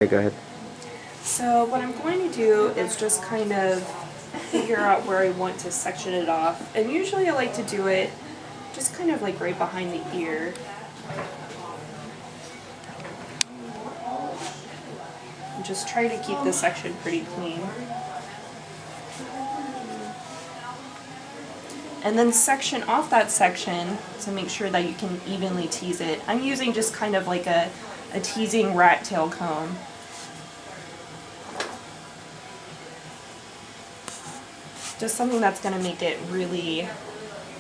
Okay, go ahead. So what I'm going to do is just kind of figure out where I want to section it off. And usually I like to do it just kind of like right behind the ear. And just try to keep the section pretty clean. And then section off that section to make sure that you can evenly tease it. I'm using just kind of like a teasing rat tail comb. Just something that's going to make it really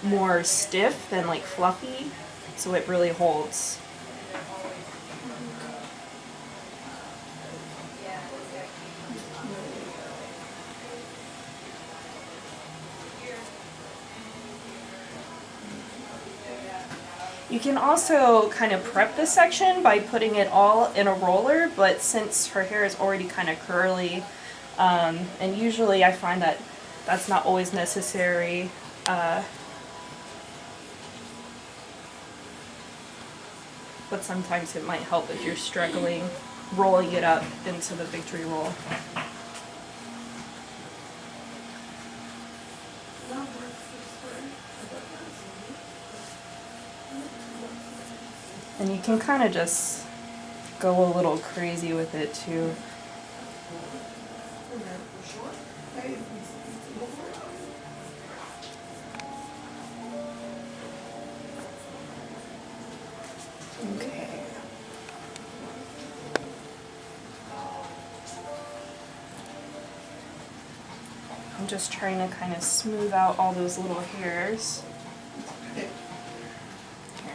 more stiff than like fluffy, so it really holds. You can also kind of prep this section by putting it all in a roller, but since her hair is already kind of curly, and usually I find that that's not always necessary. But sometimes it might help if you're struggling rolling it up into the victory roll. And you can kind of just go a little crazy with it too. Okay. I'm just trying to kind of smooth out all those little hairs. Here,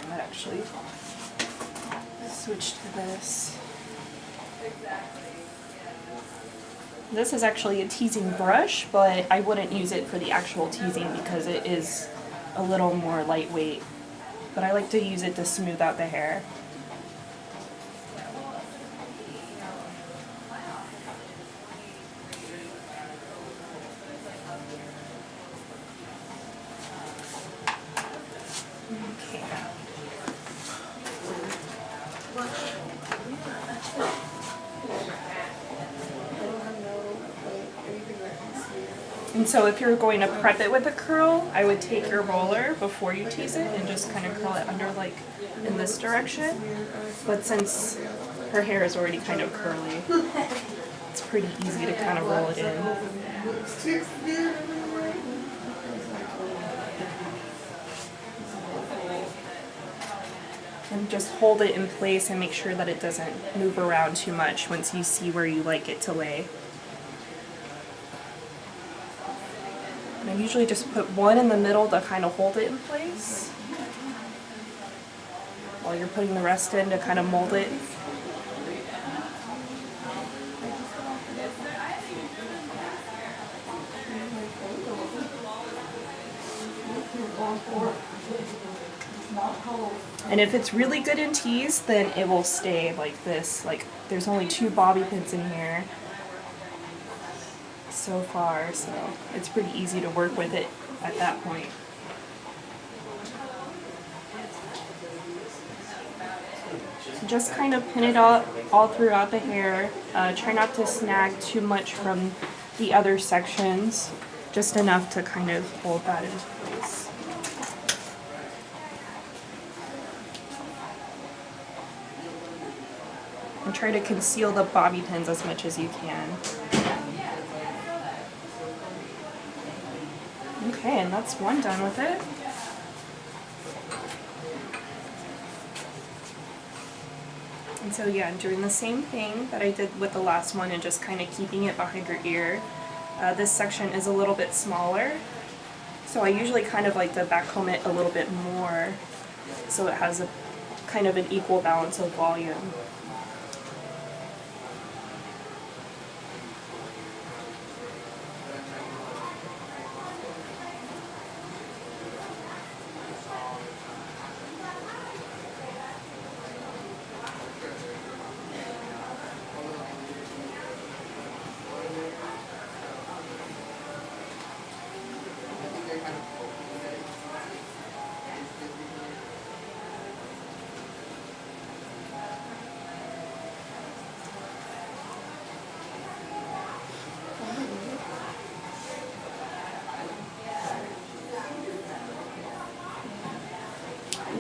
I might actually switch to this. This is actually a teasing brush, but I wouldn't use it for the actual teasing because it is a little more lightweight. But I like to use it to smooth out the hair. Okay. And so if you're going to prep it with a curl, I would take your roller before you tease it and just kind of curl it under like in this direction. But since her hair is already kind of curly, it's pretty easy to kind of roll it in. And just hold it in place and make sure that it doesn't move around too much once you see where you like it to lay. And I usually just put one in the middle to kind of hold it in place while you're putting the rest in to kind of mold it. And if it's really good in tease, then it will stay like this. Like there's only 2 bobby pins in here so far, so it's pretty easy to work with it at that point. So just kind of pin it all throughout the hair. Try not to snag too much from the other sections, just enough to kind of hold that in place. And try to conceal the bobby pins as much as you can. Okay, and that's one done with it. And so yeah, I'm doing the same thing that I did with the last one and just kind of keeping it behind your ear. This section is a little bit smaller, so I usually kind of like to backcomb it a little bit more so it has a kind of an equal balance of volume.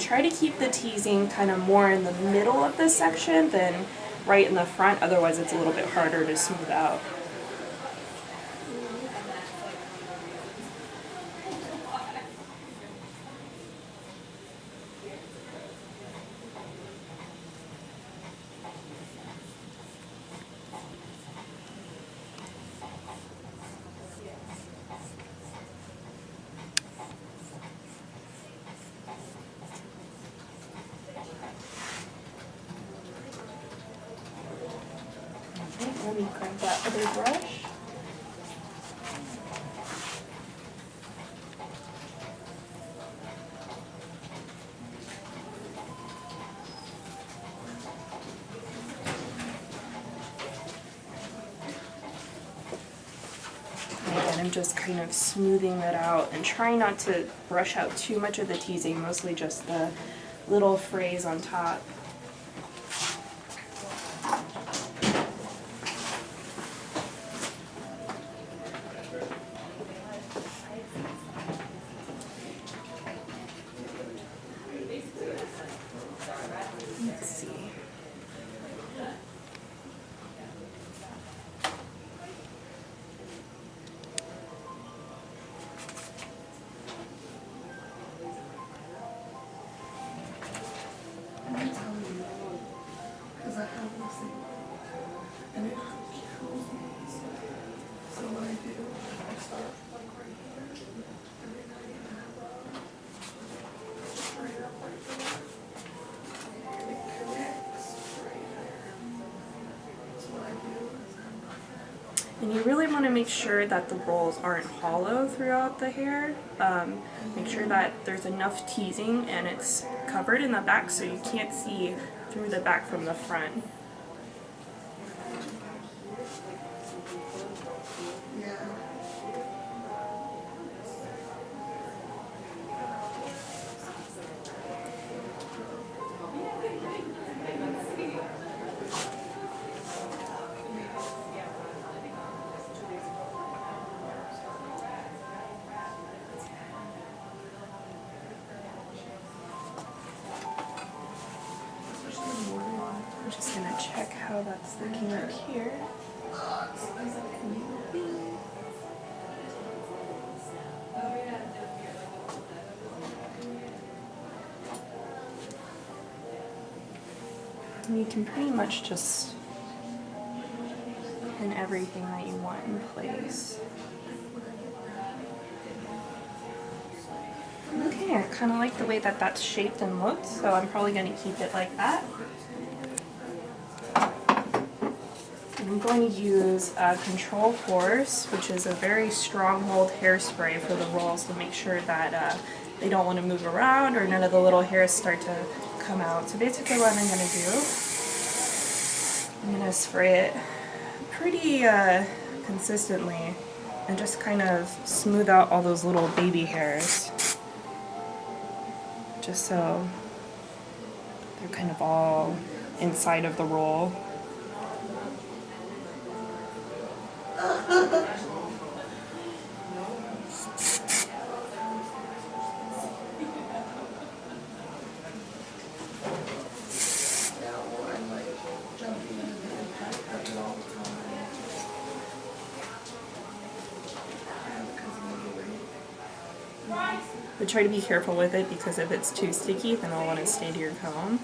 try to keep the teasing kind of more in the middle of the section than right in the front, otherwise it's a little bit harder to smooth out. Let me grab that other brush. And I'm just kind of smoothing that out and trying not to brush out too much of the teasing, mostly just the little phrase on top. Let's see. And you really want to make sure that the rolls aren't hollow throughout the hair. Make sure that there's enough teasing and it's covered in the back so you can't see through the back from the front. I'm just going to check how that's looking up here. And you can pretty much just pin everything that you want in place. Okay, I kind of like the way that that's shaped and looked, so I'm probably going to keep it like that. I'm going to use Control Force, which is a very strong hold hairspray for the rolls to make sure that they don't want to move around or none of the little hairs start to come out. So basically what I'm going to do, I'm going to spray it pretty consistently and just kind of smooth out all those little baby hairs, just so they're kind of all inside of the roll. But try to be careful with it, because if it's too sticky, then I'll want to stay to your comb.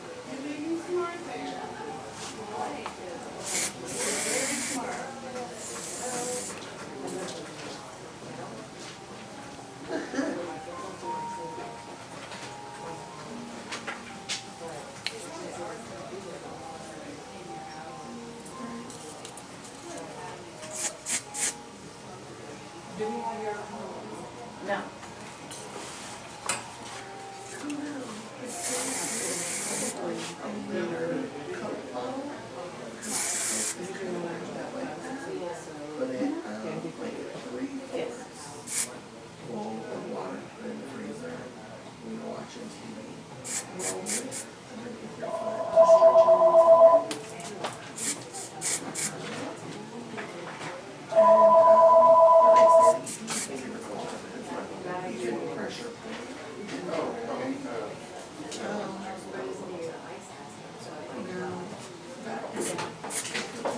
No.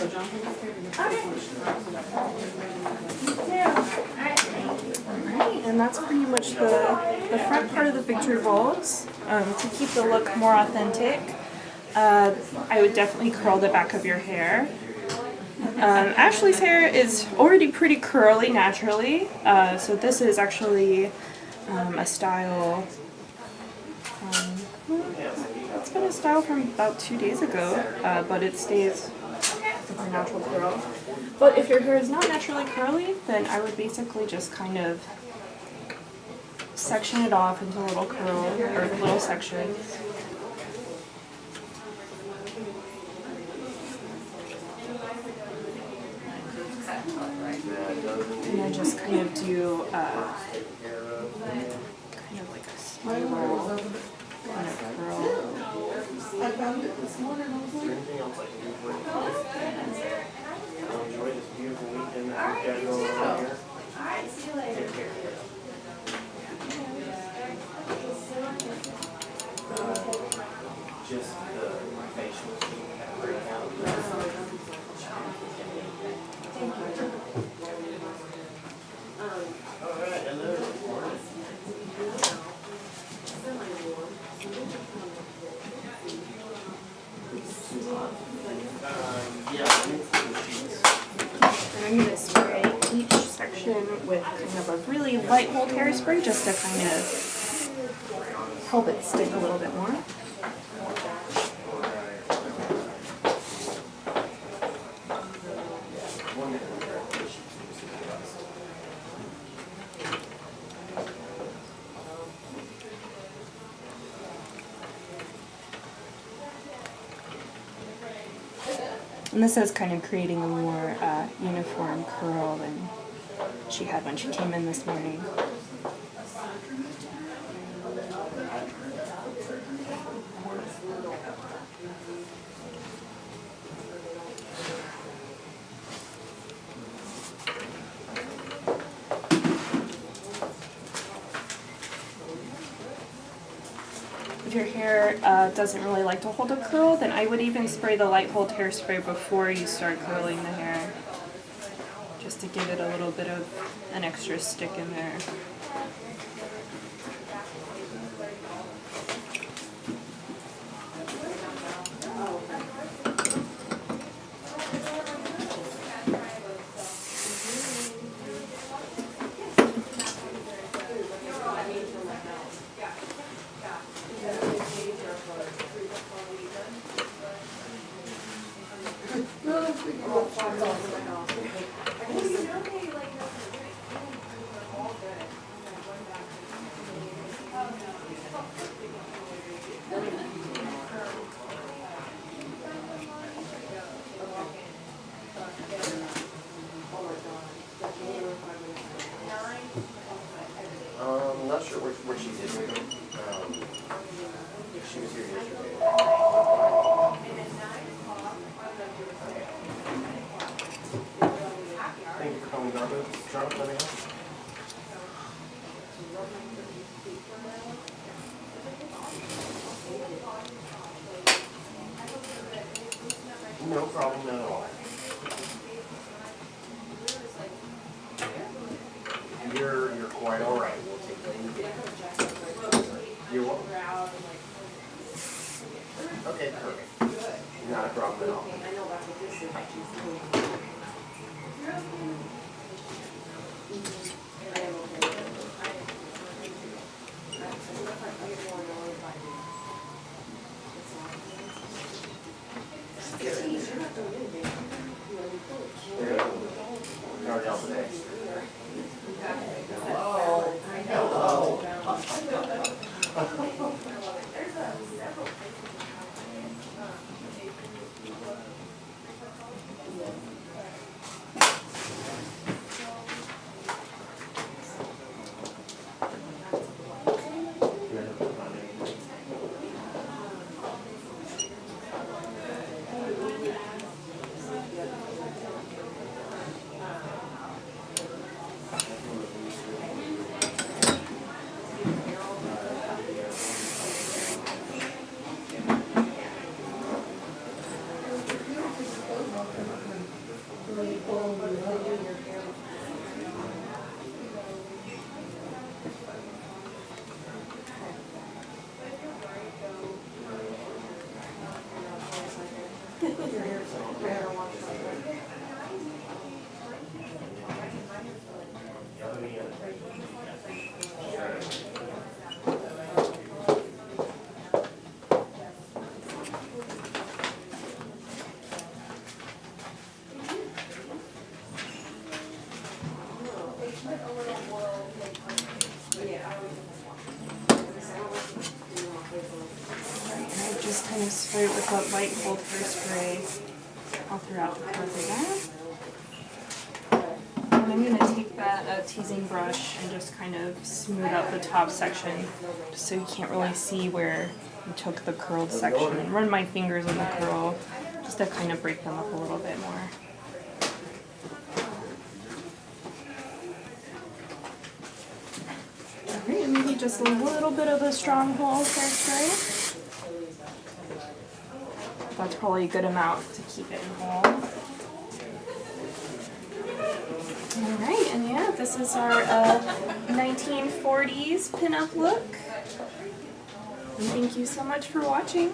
Alright, and that's pretty much the front part of the victory bowls. To keep the look more authentic, I would definitely curl the back of your hair. Ashley's hair is already pretty curly naturally, so this is actually a style. It's been a style from about 2 days ago, but it stays super natural curl. But if your hair is not naturally curly, then I would basically just kind of section it off into little curl or little sections. And then just kind of do kind of like a spiral kind of curl. I found it this morning. I was like, anything else I can do for you? Enjoy this beautiful weekend that we've got going on here. Alright, see you later. Take care. Just the facials you have right now. Thank you. Alright, hello. And I'm going to spray each section with kind of a really light hold hairspray just to kind of help it stick a little bit more. And this is kind of creating a more uniform curl than she had when she came in this morning. If your hair doesn't really like to hold a curl, then I would even spray the light hold hairspray before you start curling the hair, just to give it a little bit of an extra stick in there. I'm not sure where she did with them. She was here yesterday. Thank you for coming, Garbo. Garbo, let me know. No problem at all. You're quite all right. We'll take it. You're welcome. Okay, perfect. Not a problem at all. How are y'all today? Hello. Just kind of spray it with that light cold hairspray all throughout the curls again. And I'm going to take that teasing brush and just kind of smooth out the top section just so you can't really see where you took the curled section, and run my fingers in the curl just to kind of break them up a little bit more. Alright, and maybe just a little bit of a stronghold hairspray. That's probably a good amount to keep it in hold. Alright, and yeah, this is our 1940s pinup look. And thank you so much for watching.